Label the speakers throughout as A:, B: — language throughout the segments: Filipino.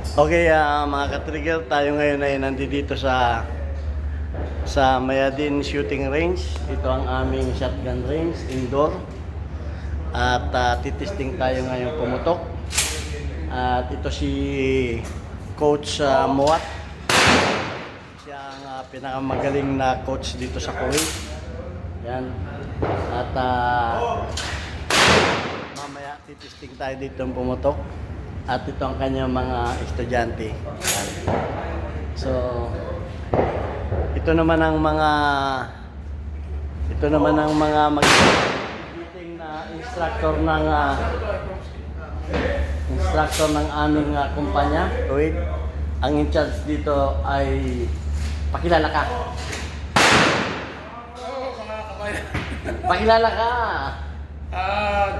A: Okay, mga ka-trigger, tayo ngayon ay nandito sa Mayadin Shooting Range. Ito ang aming shotgun range, indoor. At titesting tayo ngayon pumutok. At ito si Coach Muat. Siya ang pinakamagaling na coach dito sa Kuwait. Yan. At mamaya titesting tayo dito ng pumutok. At ito ang kanyang mga estudyante. So, ito naman ang mga magigiting na instructor ng aming kumpanya. Wait, ang in charge dito ay pakilala ka.
B: Oo, mga kabayan.
A: Pakilala ka.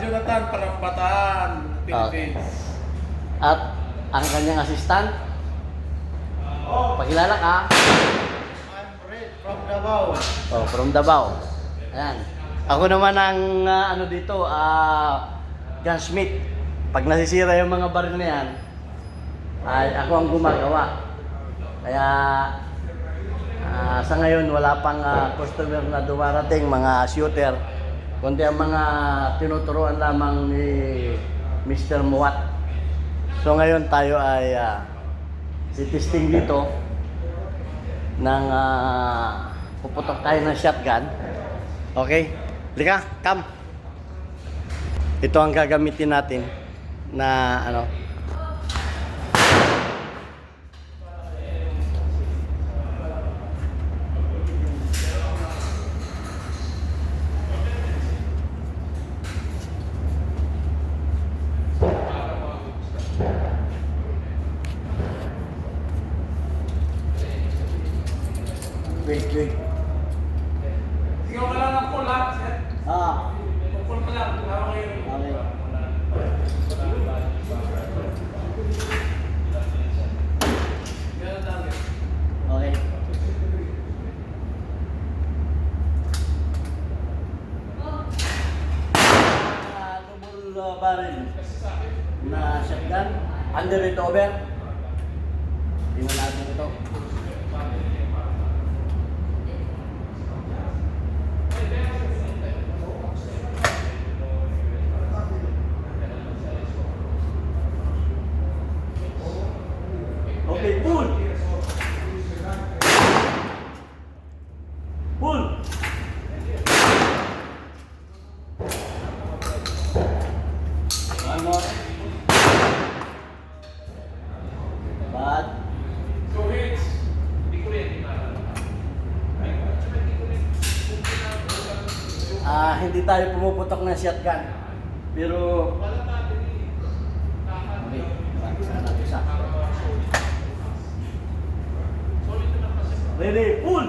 B: Jonathan Parambatan, Philippines.
A: At ang kanyang assistant. Pakilala ka.
B: I'm Fred from Davao.
A: Oh, from Davao. Ayan. Ako naman ang dito, gunsmith. Pag nasisira yung mga baril na yan, ay ako ang gumagawa. Kaya sa ngayon wala pang customer na dumarating, mga shooter, kundi ang mga tinuturuan lamang ni Mr. Muat. So ngayon tayo ay titesting dito ng puputok tayo ng shotgun. Okay? Lika, come. Ito ang gagamitin natin na wait.
B: Sigaw ka lang ng pool ha, sir. Pool ka lang, tawag kayo.
A: Okay.
B: Ganun lang.
A: Okay. Double barrel na shotgun. Under it over. Tingnan natin ito. Okay, pull. Pull. One more. Bad.
B: Two hits. Hindi ko rin.
A: Hindi tayo pumuputok ng shotgun. Pero okay, sana isa. Ready, pull.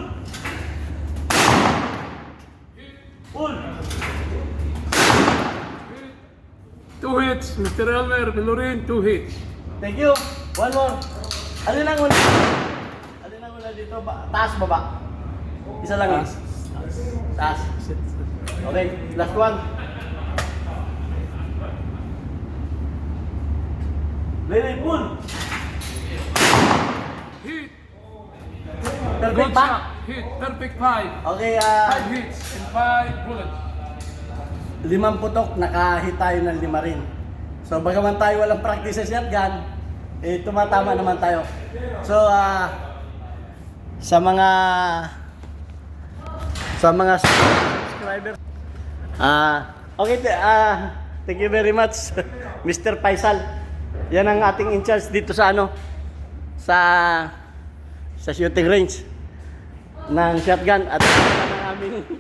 A: Pull.
B: Two hits, Mr. Elmer, Pilorin, two hits.
A: Thank you. One more. Alin ang una? Alin ang una dito? Taas, baba. Isa lang eh. Taas. Okay, last one. Ready, pull.
B: Hit.
A: Perfect
B: Good
A: ba?
B: shot. Hit. Perfect five.
A: Okay,
B: Five hits and five bullets.
A: 5 putok, nakahit tayo ng 5 rin. So bagaman tayo walang practice sa shotgun, tumatama naman tayo. So sa mga subscribers, okay, thank you very much Mr. Faisal. Yan ang ating in charge dito sa sa shooting range ng shotgun. At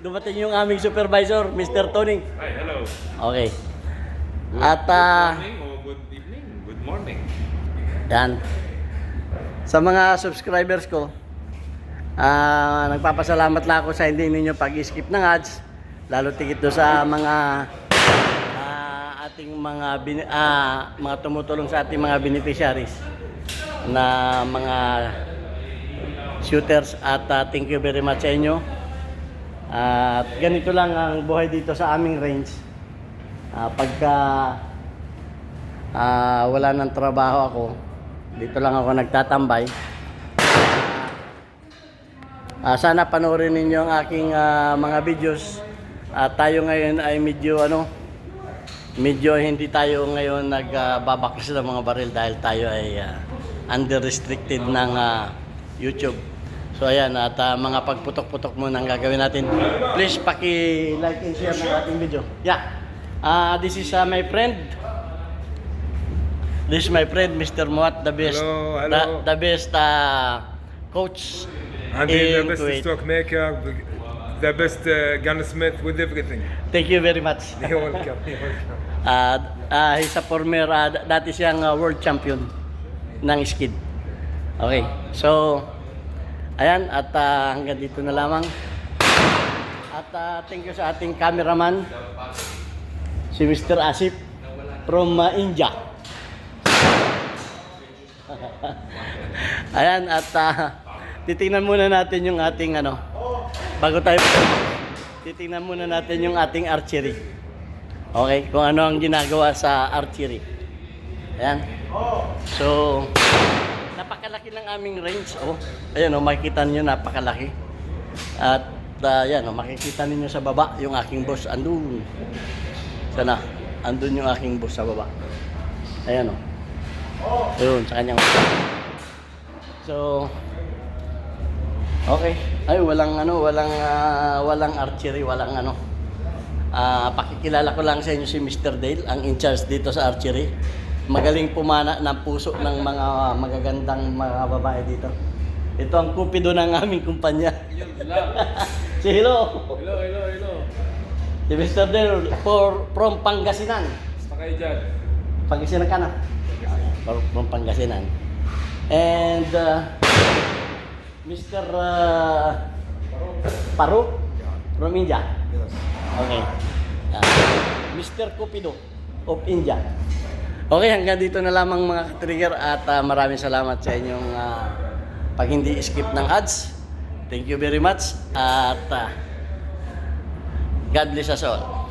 A: dumating yung aming supervisor, Mr. Tony.
C: Hi, hello.
A: Okay.
C: Good
A: At
C: morning o good evening? Good morning.
A: yan. Sa mga subscribers ko, nagpapasalamat lang ako sa hindi ninyo pag-skip ng ads, lalo tigit do sa mga ating mga tumutulong sa ating mga beneficiaries na mga shooters. At thank you very much sa inyo. At ganito lang ang buhay dito sa aming range. Pagka wala ng trabaho ako, Dito lang ako nagtatambay. Sana panoorin ninyo ang aking mga videos. Tayo ngayon ay medyo hindi tayo ngayon nagbabaklas ng mga baril dahil tayo ay under restricted ng YouTube. So ayan, at mga pagputok-putok muna ang gagawin natin. Please paki-like and share ng ating video. Yeah. This is my friend. This is my friend Mr. Muat, the best.
D: Hello.
A: The best coach
D: Andy, the
A: in
D: best
A: Kuwait.
D: stock maker, the best gunsmith with everything.
A: Thank you very much.
D: You're welcome. You're welcome.
A: He's a former, dati siyang world champion ng skid. Okay, so, ayan, at hanggang dito na lamang. At thank you sa ating cameraman, si Mr. Asif from India. Ayan, at titingnan muna natin yung ating bago tayo, titingnan muna natin yung ating archery. Okay, kung ano ang ginagawa sa archery. Ayan. So, napakalaki ng aming range. Ayan, makikita niyo napakalaki. At ayan, makikita niyo sa baba yung aking boss. Andun. Sana, andun yung aking boss sa baba. Ayan Ayun, sa kanyang. So, okay. Ay, walang archery, pakikilala ko lang sa inyo si Mr. Dale, ang in-charge dito sa archery. Magaling pumana ng puso ng mga magagandang mga babae dito. Ito ang kupido ng aming kumpanya. Si Hello.
B: Hello.
A: Si Mr. Dale from Pangasinan.
B: Basta kayo dyan.
A: Pangasinan ka na? From Pangasinan. And Mr. Paru from India. Okay. Mr. Cupido of India. Okay, hanggang dito na lamang mga ka-trigger at maraming salamat sa inyong pag hindi skip ng ads. Thank you very much at God bless us all.